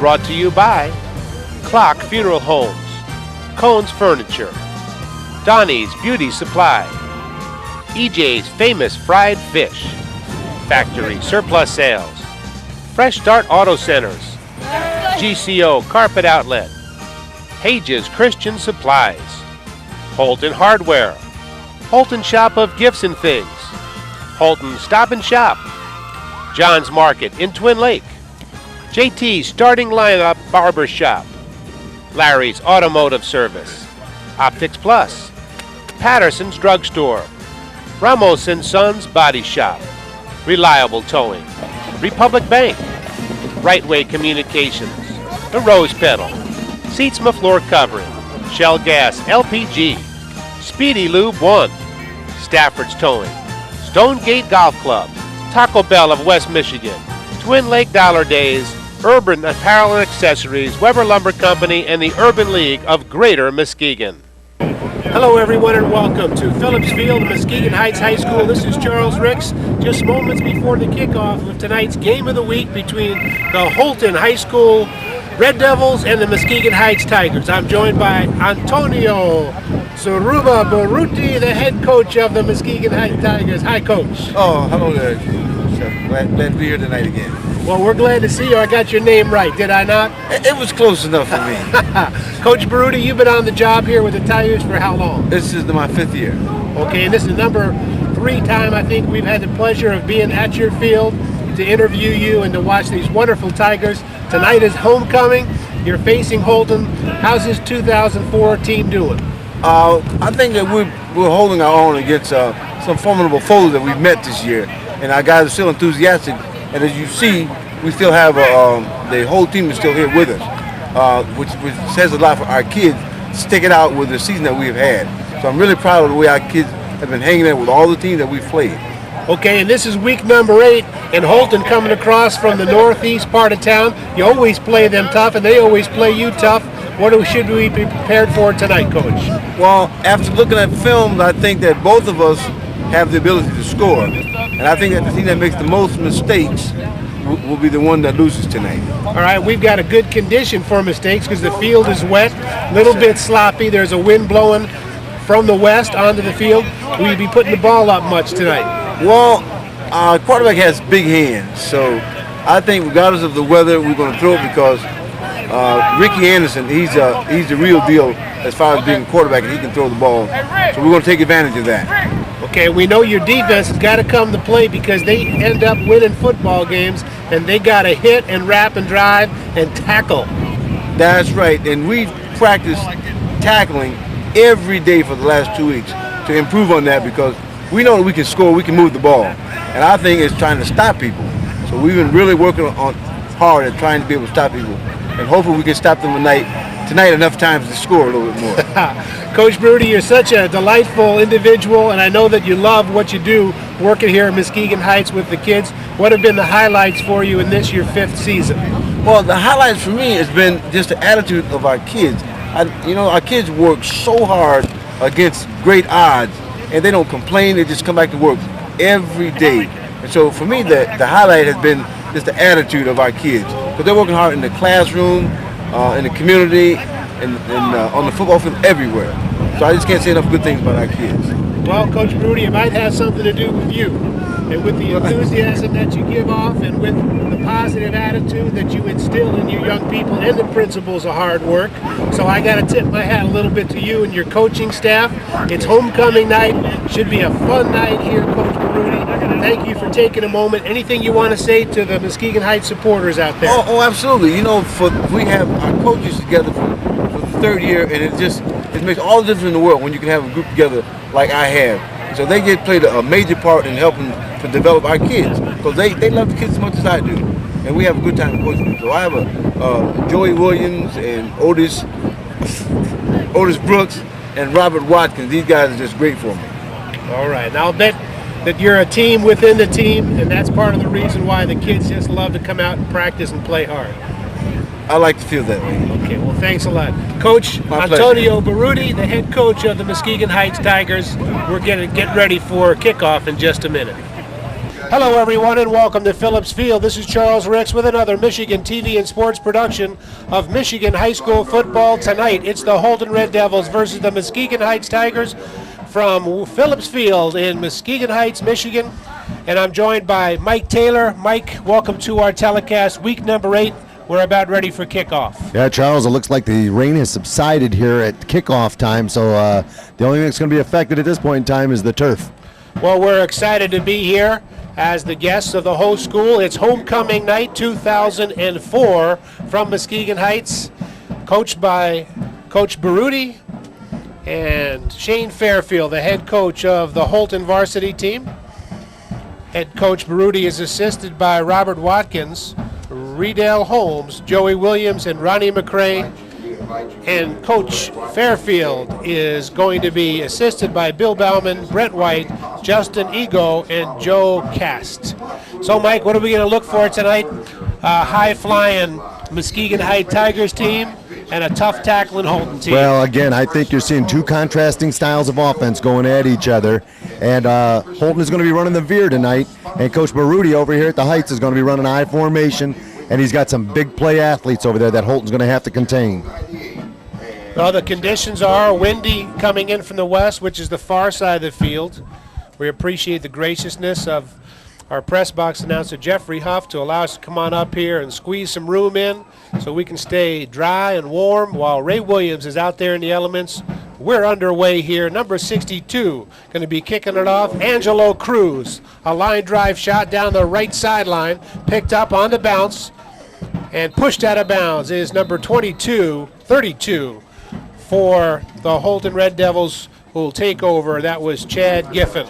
brought to you by Clock Funeral Homes, Cohn's Furniture, Donnie's Beauty Supply, EJ's Famous Fried Fish, Factory Surplus Sales, Fresh Start Auto Centers, GCO Carpet Outlet, Hage's Christian Supplies, Holton Hardware, Holton Shop of Gifts and Things, Holton Stop and Shop, John's Market in Twin Lake, JT's Starting Lineup Barber Shop, Larry's Automotive Service, Optics Plus, Patterson's Drugstore, Ramos & Sons Body Shop, Reliable Towing, Republic Bank, Right Way Communications, The Rose Petal, Seatsma Floor Covering, Shell Gas LPG, Speedy Lube 1, Stafford's Towing, Stonegate Golf Club, Taco Bell of West Michigan, Twin Lake Dollar Days, Urban Apparel and Accessories, Weber Lumber Company, and the Urban League of Greater Muskegon. Hello everyone and welcome to Phillips Field, Muskegon Heights High School. This is Charles Ricks, just moments before the kickoff of tonight's game of the week between the Holton High School Red Devils and the Muskegon Heights Tigers. I'm joined by Antonio Suruba Baruti, the head coach of the Muskegon Heights Tigers. Hi, Coach. Oh, hello there. Glad to be here tonight again. Well, we're glad to see you. I got your name right, did I not? It was close enough for me. Coach Baruti, you've been on the job here with the Tigers for how long? This is my 5th year. Okay, and this is number 3 time I think we've had the pleasure of being at your field to interview you and to watch these wonderful Tigers. Tonight is homecoming. You're facing Holton. How's this 2004 team doing? I think that we're holding our own against some formidable foes that we've met this year, and our guys are still enthusiastic. And as you see, we still have the whole team is still here with us, which says a lot for our kids sticking out with the season that we've had. So I'm really proud of the way our kids have been hanging in with all the teams that we've played. Okay, and this is week number 8, and Holton coming across from the northeast part of town. You always play them tough, and they always play you tough. What should we be prepared for tonight, Coach? Well, after looking at film, I think that both of us have the ability to score. And I think that the team that makes the most mistakes will be the one that loses tonight. All right, we've got a good condition for mistakes because the field is wet, a little bit sloppy. There's a wind blowing from the west onto the field. Will you be putting the ball up much tonight? Well, our quarterback has big hands, so I think regardless of the weather, we're going to throw it because Ricky Anderson, he's the real deal as far as being a quarterback, and he can throw the ball. So we're going to take advantage of that. Okay, we know your defense has got to come to play because they end up winning football games, and they got to hit and wrap and drive and tackle. That's right, and we've practiced tackling every day for the last 2 weeks to improve on that because we know that we can score, we can move the ball, and our thing is trying to stop people. So we've been really working hard at trying to be able to stop people, and hopefully we can stop them tonight enough times to score a little bit more. Coach Baruti, you're such a delightful individual, and I know that you love what you do working here in Muskegon Heights with the kids. What have been the highlights for you in this, your 5th season? Well, the highlights for me has been just the attitude of our kids. Our kids work so hard against great odds, and they don't complain. They just come back to work every day. And so for me, the highlight has been just the attitude of our kids. Because they're working hard in the classroom, in the community, and on the football field, everywhere. So I just can't say enough good things about our kids. Well, Coach Baruti, it might have something to do with you and with the enthusiasm that you give off and with the positive attitude that you instill in your young people and the principles of hard work. So I got to tip my hat a little bit to you and your coaching staff. It's homecoming night. Should be a fun night here, Coach Baruti. Thank you for taking a moment. Anything you want to say to the Muskegon Heights supporters out there? Oh, absolutely. We have our coaches together for the 3rd year, and it makes all the difference in the world when you can have a group together like I have. So they played a major part in helping to develop our kids because they love the kids as much as I do, and we have a good time coaching them. So I have Joey Williams and Otis Brooks and Robert Watkins. These guys are just great for me. All right. Now I'll bet that you're a team within the team, and that's part of the reason why the kids just love to come out and practice and play hard. I like to feel that way. Okay, well, thanks a lot. Coach My Antonio Baruti, the head coach of the Muskegon Heights Tigers. We're going to get ready for kickoff in just a minute. Hello, everyone, and welcome to Phillips Field. This is Charles Ricks with another Michigan TV and sports production of Michigan High School football. Tonight, it's the Holton Red Devils versus the Muskegon Heights Tigers from Phillips Field in Muskegon Heights, Michigan. And I'm joined by Mike Taylor. Mike, welcome to our telecast, week number 8. We're about ready for kickoff. Yeah, Charles, it looks like the rain has subsided here at kickoff time, so the only thing that's going to be affected at this point in time is the turf. Well, we're excited to be here as the guests of the host school. It's homecoming night 2004 from Muskegon Heights, coached by Coach Baruti and Shane Fairfield, the head coach of the Holton varsity team. Head coach Baruti is assisted by Robert Watkins, Riedel Holmes, Joey Williams, and Ronnie McCray. And Coach Fairfield is going to be assisted by Bill Bauman, Brent White, Justin Ego, and Joe Cast. So, Mike, what are we going to look for tonight? High-flying Muskegon Heights Tigers team and a tough tackling Holton team. Well, again, I think you're seeing two contrasting styles of offense going at each other. And Holton is going to be running the veer tonight. And Coach Baruti over here at the Heights is going to be running I formation. And he's got some big play athletes over there that Holton's going to have to contain. Well, the conditions are windy coming in from the west, which is the far side of the field. We appreciate the graciousness of our press box announcer, Jeffrey Huff, to allow us to come on up here and squeeze some room in so we can stay dry and warm while Ray Williams is out there in the elements. We're underway here. Number 62 going to be kicking it off. Angelo Cruz, a line drive shot down the right sideline, picked up on the bounce and pushed out of bounds is number 32 for the Holton Red Devils, who will take over. That was Chad Giffen.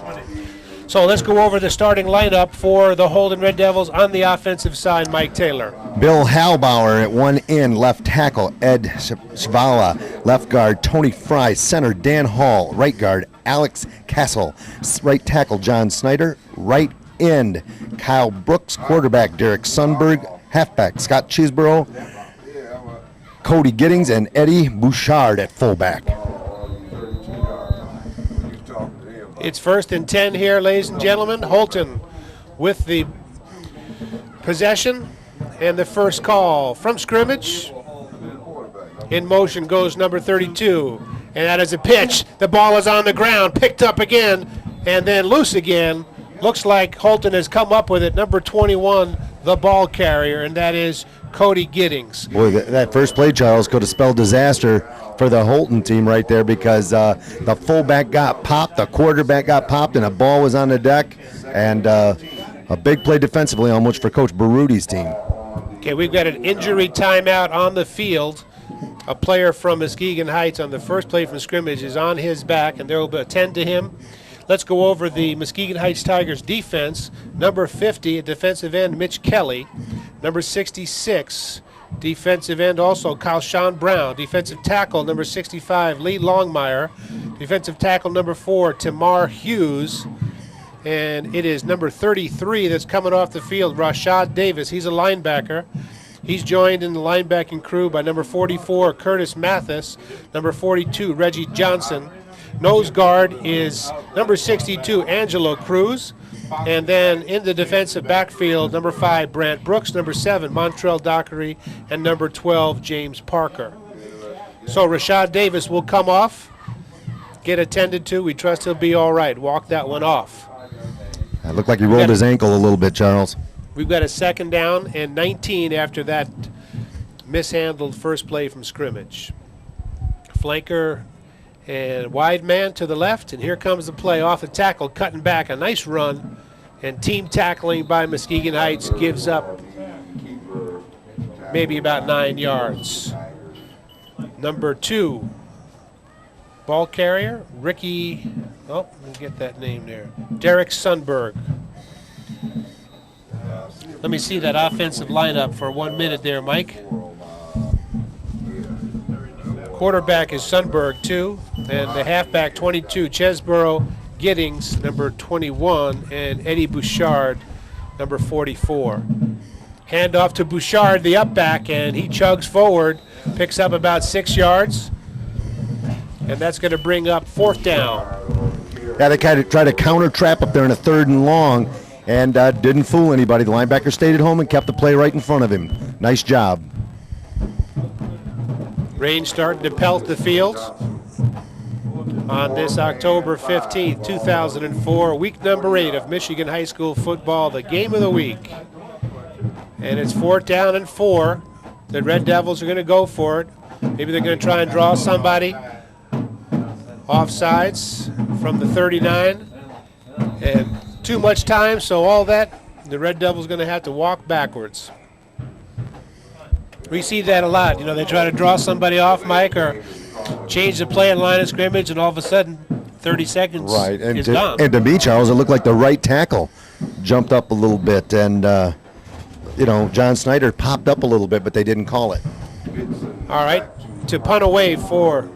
So let's go over the starting lineup for the Holton Red Devils on the offensive side. Mike Taylor. Bill Halbauer at one end, left tackle Ed Shvala, left guard Tony Fry, center Dan Hall, right guard Alex Castle, right tackle John Snyder, right end Kyle Brooks, quarterback Derek Sundberg, halfback Scott Cheeseborough, Cody Giddings, and Eddie Bouchard at fullback. It's 1st and 10 here, ladies and gentlemen. Holton with the possession and the first call from scrimmage. In motion goes number 32, and that is a pitch. The ball is on the ground, picked up again, and then loose again. Looks like Holton has come up with it. Number 21, the ball carrier, and that is Cody Giddings. Boy, that first play, Charles, could have spelled disaster for the Holton team right there, because the fullback got popped, the quarterback got popped, and a ball was on the deck, and a big play defensively almost for Coach Baruti's team. Okay, we've got an injury timeout on the field. A player from Muskegon Heights on the first play from scrimmage is on his back, and they will attend to him. Let's go over the Muskegon Heights Tigers defense. Number 50, defensive end Mitch Kelly. Number 66, defensive end also Kyle Sean Brown. Defensive tackle number 65, Lee Longmire. Defensive tackle number 4, Tamar Hughes. And it is number 33 that's coming off the field, Rashad Davis. He's a linebacker. He's joined in the linebacking crew by number 44, Curtis Mathis. Number 42, Reggie Johnson. Nose guard is number 62, Angelo Cruz. And then in the defensive backfield, number 5, Brant Brooks, number 7, Montrell Dockery, and number 12, James Parker. So Rashad Davis will come off, get attended to. We trust he'll be all right. Walk that one off. It looked like he rolled his ankle a little bit, Charles. We've got a 2nd down and 19 after that mishandled first play from scrimmage. Flanker and wide man to the left, and here comes the play off the tackle, cutting back, a nice run, and team tackling by Muskegon Heights gives up maybe about 9 yards. Number 2, ball carrier, Ricky, let me get that name there, Derek Sundberg. Let me see that offensive lineup for 1 minute there, Mike. Quarterback is Sundberg, 2, and the halfback, 22, Chesborough Giddings, number 21, and Eddie Bouchard, number 44. Hand off to Bouchard, the up back, and he chugs forward, picks up about 6 yards, and that's going to bring up 4th down. Yeah, they kind of try to counter trap up there in a 3rd and long, and didn't fool anybody. The linebacker stayed at home and kept the play right in front of him. Nice job. Rain starting to pelt the fields on this October 15th, 2004, week number 8 of Michigan high school football, the game of the week. And it's 4th down and 4. The Red Devils are going to go for it. Maybe they're going to try and draw somebody offsides from the 39. And too much time, so all that, the Red Devils going to have to walk backwards. We see that a lot. You know, they try to draw somebody off, Mike, or change the play in line of scrimmage, and all of a sudden, 30 seconds is gone. And to me, Charles, it looked like the right tackle jumped up a little bit, and, you know, John Snyder popped up a little bit, but they didn't call it. All right, to punt away for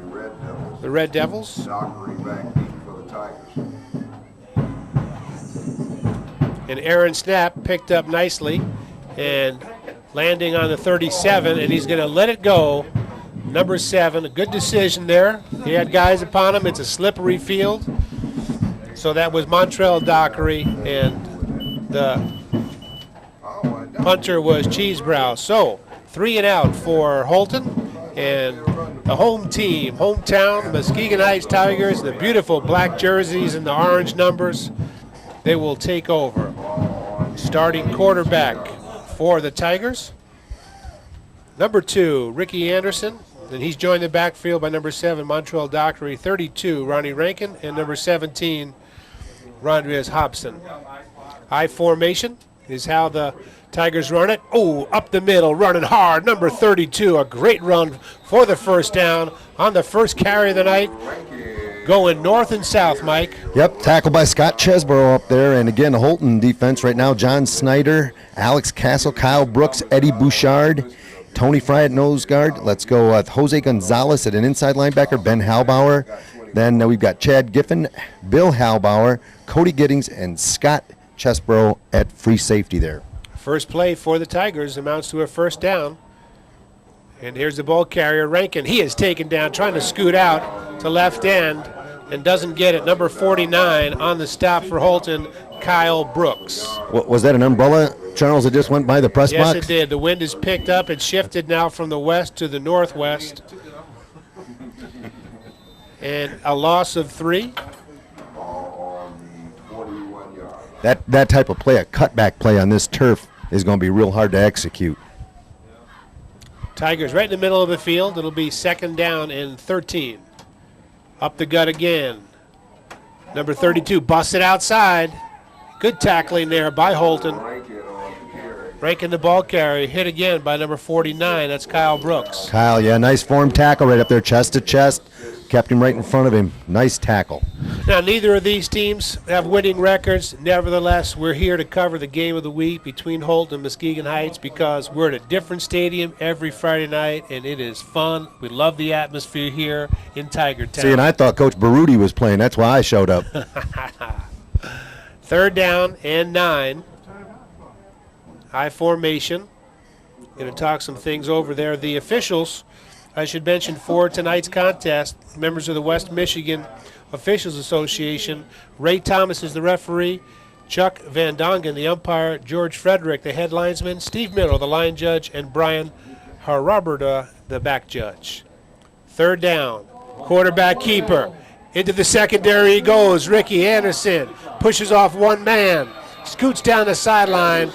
the Red Devils. And Aaron Snap picked up nicely and landing on the 37, and he's going to let it go. Number 7, a good decision there. He had guys upon him. It's a slippery field. So that was Montrell Dockery, and the punter was Cheesebrow. So 3 and out for Holton, and the home team, hometown, Muskegon Heights Tigers, the beautiful black jerseys and the orange numbers, they will take over. Starting quarterback for the Tigers, number 2, Ricky Anderson, and he's joined the backfield by number 7, Montrell Dockery, 32, Ronnie Rankin, and number 17, Rondres Hobson. I formation is how the Tigers run it. Oh, up the middle, running hard, number 32, a great run for the first down on the first carry of the night. Going north and south, Mike. Yep, tackled by Scott Chesborough up there. And again, the Holton defense right now, John Snyder, Alex Castle, Kyle Brooks, Eddie Bouchard, Tony Fry at nose guard. Let's go with Jose Gonzalez at an inside linebacker, Ben Halbauer. Then we've got Chad Giffen, Bill Halbauer, Cody Giddings, and Scott Chesborough at free safety there. First play for the Tigers amounts to a first down. And here's the ball carrier, Rankin. He is taken down, trying to scoot out to left end, and doesn't get it. Number 49 on the stop for Holton, Kyle Brooks. Was that an umbrella, Charles, that just went by the press box? Yes, it did. The wind is picked up. It shifted now from the west to the northwest. And a loss of 3. That type of play, a cutback play on this turf, is going to be real hard to execute. Tigers right in the middle of the field. It'll be 2nd down and 13. Up the gut again. Number 32 busts it outside. Good tackling there by Holton. Rankin the ball carry. Hit again by number 49. That's Kyle Brooks. Kyle, yeah, nice form tackle right up there, chest to chest. Kept him right in front of him. Nice tackle. Now, neither of these teams have winning records. Nevertheless, we're here to cover the game of the week between Holton and Muskegon Heights because we're at a different stadium every Friday night, and it is fun. We love the atmosphere here in Tiger Town. See, and I thought Coach Baruti was playing. That's why I showed up. 3rd down and 9. High formation. Going to talk some things over there. The officials, I should mention, for tonight's contest, members of the West Michigan Officials Association. Ray Thomas is the referee, Chuck Van Dongen, the umpire, George Frederick, the head linesman, Steve Miller, the line judge, and Brian Haraberda, the back judge. 3rd down, quarterback keeper. Into the secondary he goes. Ricky Anderson pushes off one man, scoots down the sideline,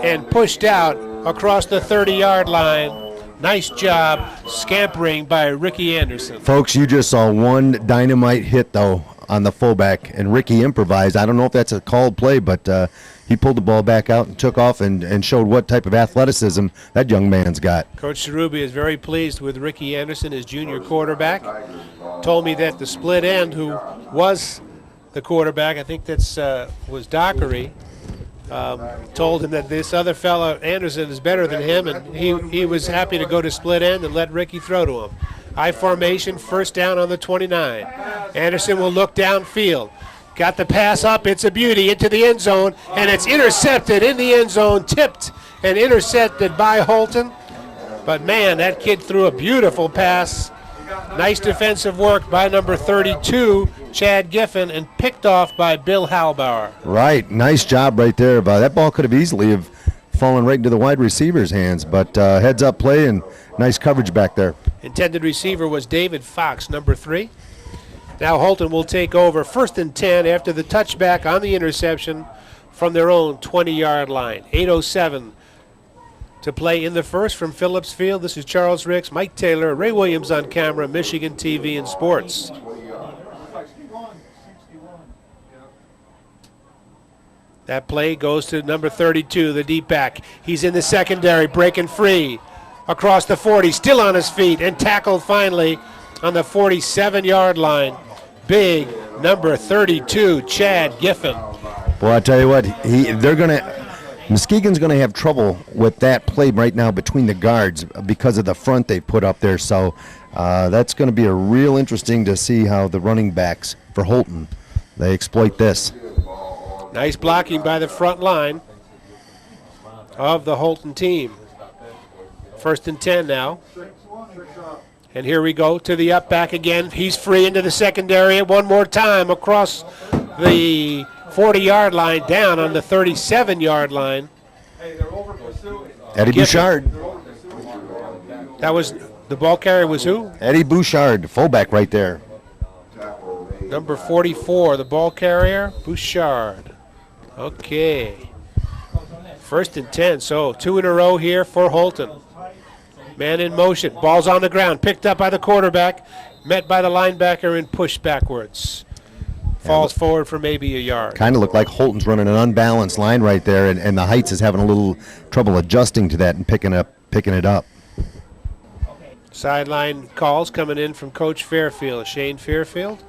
and pushed out across the 30-yard line. Nice job scampering by Ricky Anderson. Folks, you just saw one dynamite hit, though, on the fullback, and Ricky improvised. I don't know if that's a called play, but he pulled the ball back out and took off and showed what type of athleticism that young man's got. Coach Cherubi is very pleased with Ricky Anderson, his junior quarterback. Told me that the split end, who was the quarterback, I think that's was Dockery, told him that this other fellow, Anderson, is better than him, and he was happy to go to split end and let Ricky throw to him. High formation, 1st down on the 29. Anderson will look downfield. Got the pass up, it's a beauty, into the end zone, and it's intercepted in the end zone, tipped and intercepted by Holton. But man, that kid threw a beautiful pass. Nice defensive work by number 32, Chad Giffen and picked off by Bill Halbauer. Right, nice job right there. But that ball could have easily have fallen right into the wide receiver's hands, but heads up play and nice coverage back there. Intended receiver was David Fox, number 3. Now Holton will take over 1st and 10 after the touchback on the interception from their own 20-yard line. 8:07 to play in the first from Phillips Field. This is Charles Ricks, Mike Taylor, Ray Williams on camera, Michigan TV and Sports. That play goes to number 32, the deep back. He's in the secondary, breaking free across the 40, still on his feet, and tackled finally on the 47-yard line. Big number 32, Chad Giffen. Well, I tell you what, Muskegon's going to have trouble with that play right now between the guards because of the front they put up there. So that's going to be a real interesting to see how the running backs for Holton, they exploit this. Nice blocking by the front line of the Holton team. 1st and 10 now. And here we go to the up back again. He's free into the secondary one more time across the 40-yard line, down on the 37-yard line. Eddie Bouchard. That was, the ball carrier was who? Eddie Bouchard, fullback right there. Number 44, the ball carrier, Bouchard. Okay. 1st and 10, so 2 in a row here for Holton. Man in motion, ball's on the ground, picked up by the quarterback, met by the linebacker and pushed backwards. Falls forward for maybe a yard. Kind of looked like Holton's running an unbalanced line right there, and the Heights is having a little trouble adjusting to that and picking it up. Sideline calls coming in from Coach Fairfield, Shane Fairfield.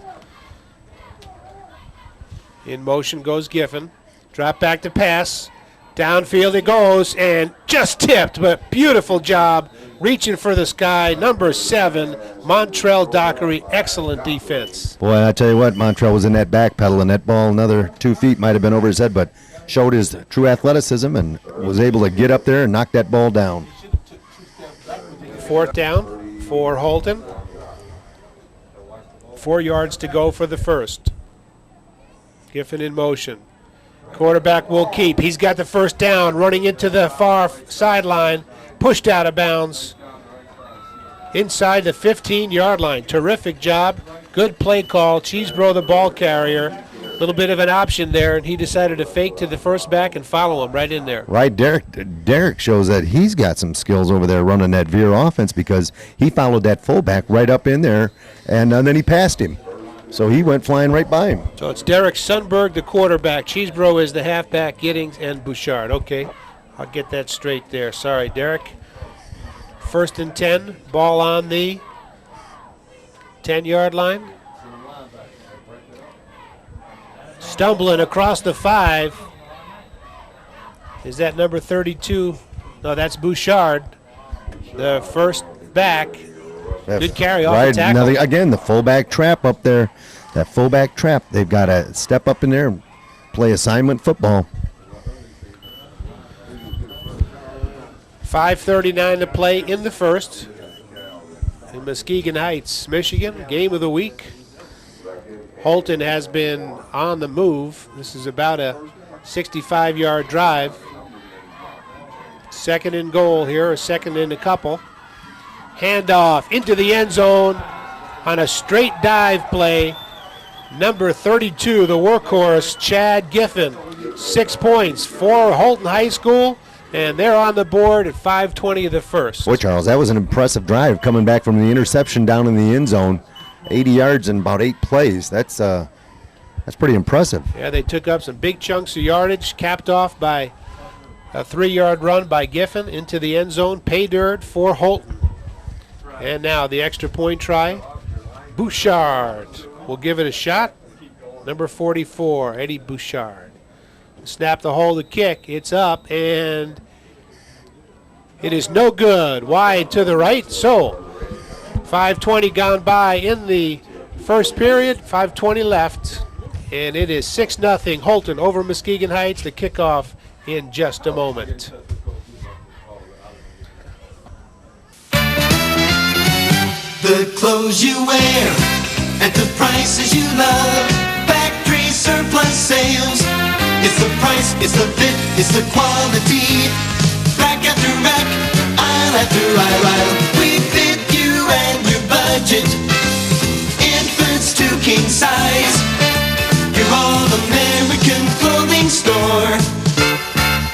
In motion goes Giffen. Drop back to pass. Downfield it goes and just tipped, but beautiful job reaching for the sky. Number 7, Montrell Dockery. Excellent defense. Boy, I tell you what, Montrell was in that back pedal, and that ball another 2 feet might have been over his head, but showed his true athleticism and was able to get up there and knock that ball down. 4th down for Holton. 4 yards to go for the first. Giffen in motion. Quarterback will keep. He's got the 1st down, running into the far sideline, pushed out of bounds inside the 15-yard line. Terrific job. Good play call. Cheesebro, the ball carrier. A little bit of an option there, and he decided to fake to the first back and follow him right in there. Right, Derek shows that he's got some skills over there running that veer offense because he followed that fullback right up in there, and then he passed him. So he went flying right by him. So it's Derek Sundberg, the quarterback. Cheesebro is the halfback, Giddings, and Bouchard. Okay, I'll get that straight there. Sorry, Derek. 1st and 10, ball on the 10-yard line. Stumbling across the 5. Is that number 32? No, that's Bouchard, the first back. Good carry off the tackle. Now again, the fullback trap up there. That fullback trap, they've got to step up in there and play assignment football. 5:39 to play in the first. In Muskegon Heights, Michigan, game of the week. Holton has been on the move. This is about a 65-yard drive. 2nd and goal here, or 2nd and a couple. Handoff into the end zone on a straight dive play. Number 32, the workhorse, Chad Giffen. 6 points for Holton High School, and they're on the board at 5:20 of the first. Boy, Charles, that was an impressive drive coming back from the interception down in the end zone. 80 yards in about 8 plays. That's pretty impressive. Yeah, they took up some big chunks of yardage, capped off by a 3-yard run by Giffen into the end zone. Pay dirt for Holton. And now the extra point try. Bouchard will give it a shot. Number 44, Eddie Bouchard. Snap the hole to kick. It's up, and it is no good. Wide to the right. So 5:20 gone by in the first period. 5:20 left, and it is 6-0 Holton over Muskegon Heights. The kickoff in just a moment. The clothes you wear at the prices you love. Factory surplus sales. It's the price, it's the fit, it's the quality. Rack after rack, aisle after aisle, we fit you and your budget. Infants to king size. Your all-American clothing store.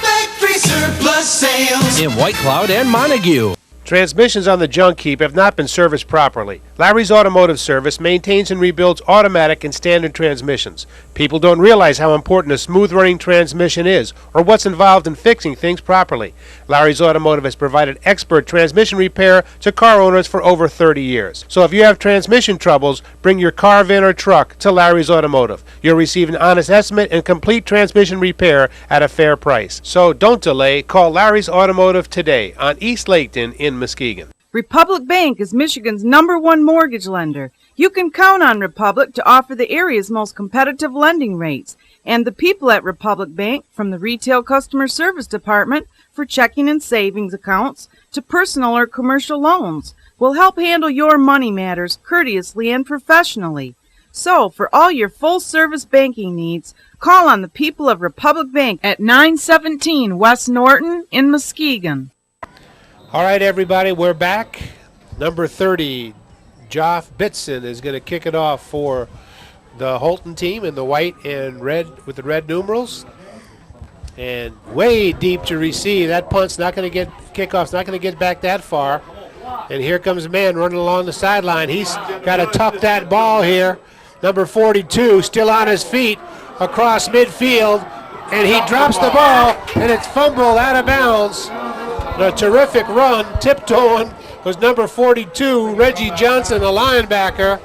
Factory surplus sales. In White Cloud and Montague. Transmissions on the junk heap have not been serviced properly. Larry's Automotive Service maintains and rebuilds automatic and standard transmissions. People don't realize how important a smooth-running transmission is or what's involved in fixing things properly. Larry's Automotive has provided expert transmission repair to car owners for over 30 years. So if you have transmission troubles, bring your car, van, or truck to Larry's Automotive. You'll receive an honest estimate and complete transmission repair at a fair price. So don't delay. Call Larry's Automotive today on East Laketon in Muskegon. Republic Bank is Michigan's #1 mortgage lender. You can count on Republic to offer the area's most competitive lending rates. And the people at Republic Bank, from the retail customer service department for checking and savings accounts to personal or commercial loans, will help handle your money matters courteously and professionally. So, for all your full-service banking needs, call on the people of Republic Bank at 917 West Norton in Muskegon. All right, everybody, we're back. Number 30, Joff Bitson, is going to kick it off for the Holton team in the white and red with the red numerals. And way deep to receive. That punt's not going to get, kickoff's not going to get back that far. And here comes a man running along the sideline. He's got to tuck that ball here. Number 42, still on his feet across midfield. And he drops the ball, and it's fumbled out of bounds. A terrific run, tiptoeing, was number 42, Reggie Johnson, the linebacker.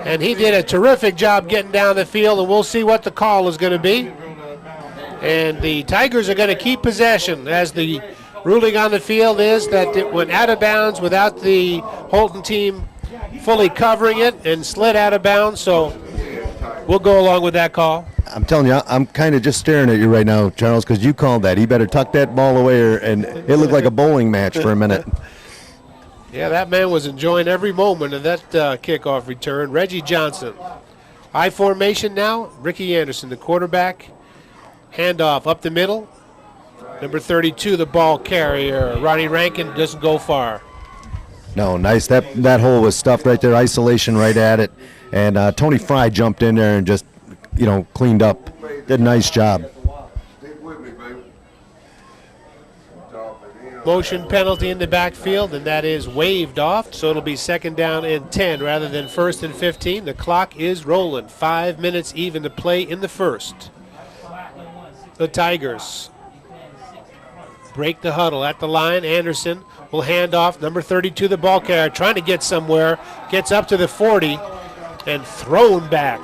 And he did a terrific job getting down the field, and we'll see what the call is going to be. And the Tigers are going to keep possession, as the ruling on the field is that it went out of bounds without the Holton team fully covering it and slid out of bounds, so we'll go along with that call. I'm telling you, I'm kind of just staring at you right now, Charles, because you called that. He better tuck that ball away, and it looked like a bowling match for a minute. Yeah, that man was enjoying every moment of that kickoff return. Reggie Johnson. I formation now. Ricky Anderson, the quarterback. Handoff up the middle. Number 32, the ball carrier. Ronnie Rankin doesn't go far. No, nice. That hole was stuffed right there, isolation right at it. And Tony Fry jumped in there and just, cleaned up. Did a nice job. Motion penalty in the backfield, and that is waved off, so it'll be 2nd down and 10 rather than 1st and 15. The clock is rolling. 5 minutes even to play in the first. The Tigers break the huddle at the line. Anderson will hand off. Number 32, the ball carrier, trying to get somewhere. Gets up to the 40 and thrown back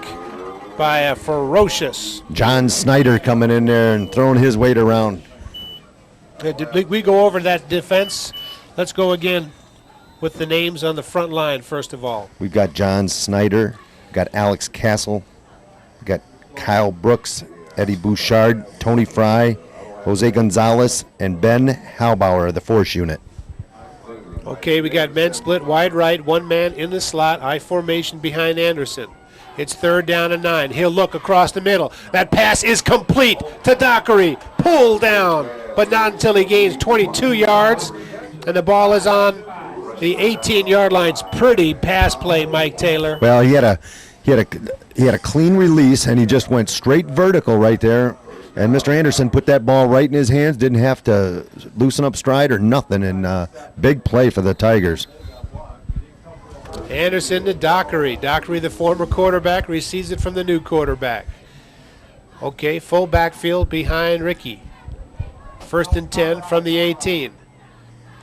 by a ferocious John Snyder coming in there and throwing his weight around. Did we go over that defense? Let's go again with the names on the front line, first of all. We've got John Snyder, we've got Alex Castle, we've got Kyle Brooks, Eddie Bouchard, Tony Fry, Jose Gonzalez, and Ben Halbauer, the force unit. Okay, we got men split wide right, one man in the slot, I formation behind Anderson. It's 3rd down and 9. He'll look across the middle. That pass is complete to Dockery. Pulled down, but not until he gains 22 yards. And the ball is on the 18-yard line. It's pretty pass play, Mike Taylor. Well, he had a clean release, and he just went straight vertical right there. And Mr. Anderson put that ball right in his hands, didn't have to loosen up stride or nothing, and big play for the Tigers. Anderson to Dockery. Dockery, the former quarterback, receives it from the new quarterback. Okay, full backfield behind Ricky. 1st and 10 from the 18.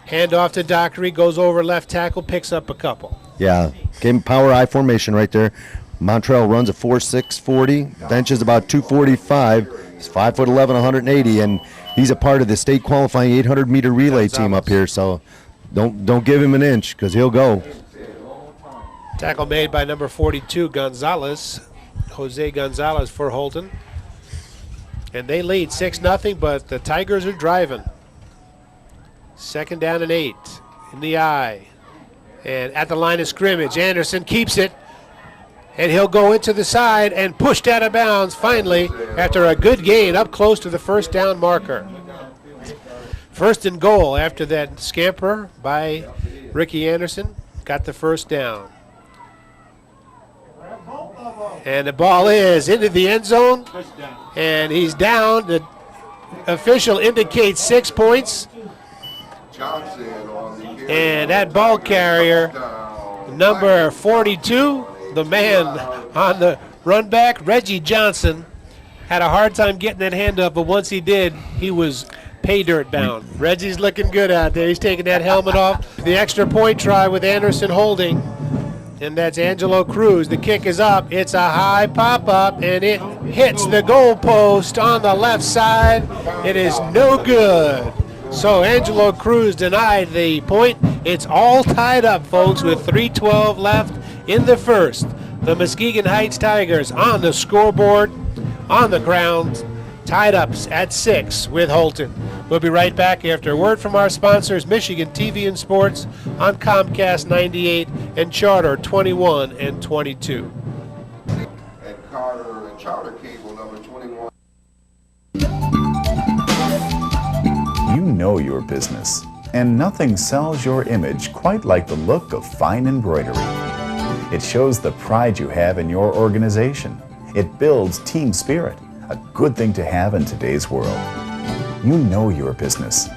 Hand off to Dockery, goes over left tackle, picks up a couple. Yeah, gave him power I formation right there. Montreal runs a 4.6 40, benches about 245. He's 5'11", 180, and he's a part of the state qualifying 800-meter relay team up here. So don't give him an inch because he'll go. Tackle made by number 42, Gonzalez. Jose Gonzalez for Holton. And they lead 6-0, but the Tigers are driving. 2nd down and 8 in the eye. And at the line of scrimmage, Anderson keeps it. And he'll go into the side and pushed out of bounds finally after a good gain up close to the first down marker. First and goal after that scamper by Ricky Anderson. Got the first down. And the ball is into the end zone. And he's down. The official indicates 6 points. And that ball carrier, number 42, the man on the run back, Reggie Johnson, had a hard time getting that hand up, but once he did, he was pay dirt bound. Reggie's looking good out there. He's taking that helmet off. The extra point try with Anderson holding, and that's Angelo Cruz. The kick is up. It's a high pop-up, and it hits the goal post on the left side. It is no good. So Angelo Cruz denied the point. It's all tied up, folks, with 3:12 left in the first. The Muskegon Heights Tigers on the scoreboard, on the ground, tied up at 6 with Holton. We'll be right back after a word from our sponsors, Michigan TV and Sports on Comcast 98 and Charter 21 and 22. And Carter and Charter cable number 21. You know your business, and nothing sells your image quite like the look of fine embroidery. It shows the pride you have in your organization. It builds team spirit, a good thing to have in today's world. You know your business.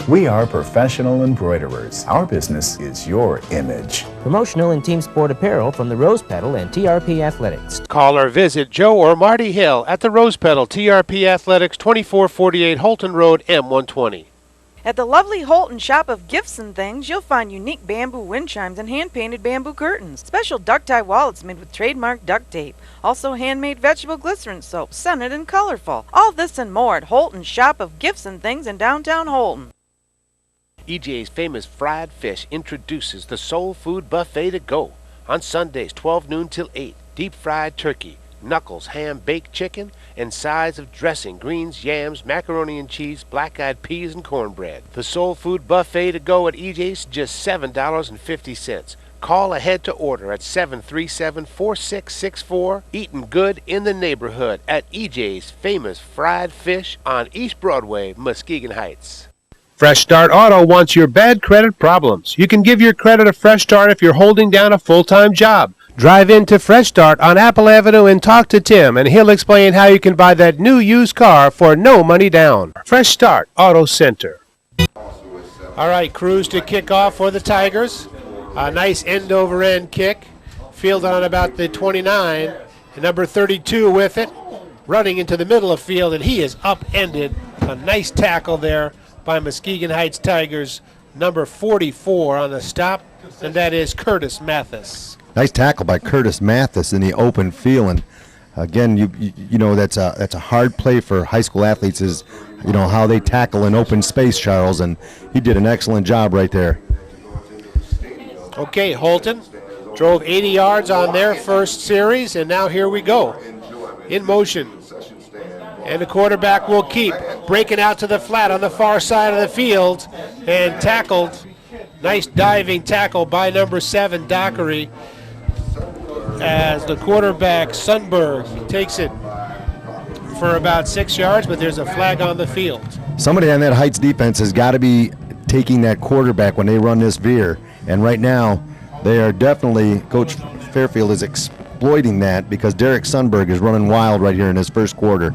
We are professional embroiderers. Our business is your image. Promotional and team sport apparel from the Rose Petal and TRP Athletics. Call or visit Joe or Marty Hill at the Rose Petal TRP Athletics, 2448 Holton Road, M120. At the lovely Holton shop of gifts and things, you'll find unique bamboo wind chimes and hand-painted bamboo curtains. Special duck-tie wallets made with trademark duct tape. Also handmade vegetable glycerin soap, scented and colorful. All this and more at Holton shop of gifts and things in downtown Holton. EJ's famous fried fish introduces the Soul Food Buffet to go. On Sundays, 12 noon till 8. Deep fried turkey, knuckles, ham, baked chicken, and sides of dressing, greens, yams, macaroni and cheese, black-eyed peas, and cornbread. The Soul Food Buffet to go at EJ's just $7.50. Call ahead to order at 737-4664. Eating good in the neighborhood at EJ's famous fried fish on East Broadway, Muskegon Heights. Fresh Start Auto wants your bad credit problems. You can give your credit a fresh start if you're holding down a full-time job. Drive into Fresh Start on Apple Avenue and talk to Tim, and he'll explain how you can buy that new used car for no money down. Fresh Start Auto Center. All right, Cruz to kick off for the Tigers. A nice end-over-end kick. Fielded on about the 29. And number 32 with it. Running into the middle of field, and he is upended. A nice tackle there by Muskegon Heights Tigers. Number 44 on the stop, and that is Curtis Mathis. Nice tackle by Curtis Mathis in the open field, and again, you know that's a hard play for high school athletes. Is how they tackle in open space, Charles, and he did an excellent job right there. Okay, Holton drove 80 yards on their first series, and now here we go in motion, and the quarterback will keep breaking out to the flat on the far side of the field and tackled. Nice diving tackle by number 7 Dockery, as the quarterback, Sundberg, takes it for about 6 yards, but there's a flag on the field. Somebody on that Heights defense has got to be taking that quarterback when they run this veer, and right now they are definitely, Coach Fairfield is exploiting that because Derek Sundberg is running wild right here in his first quarter.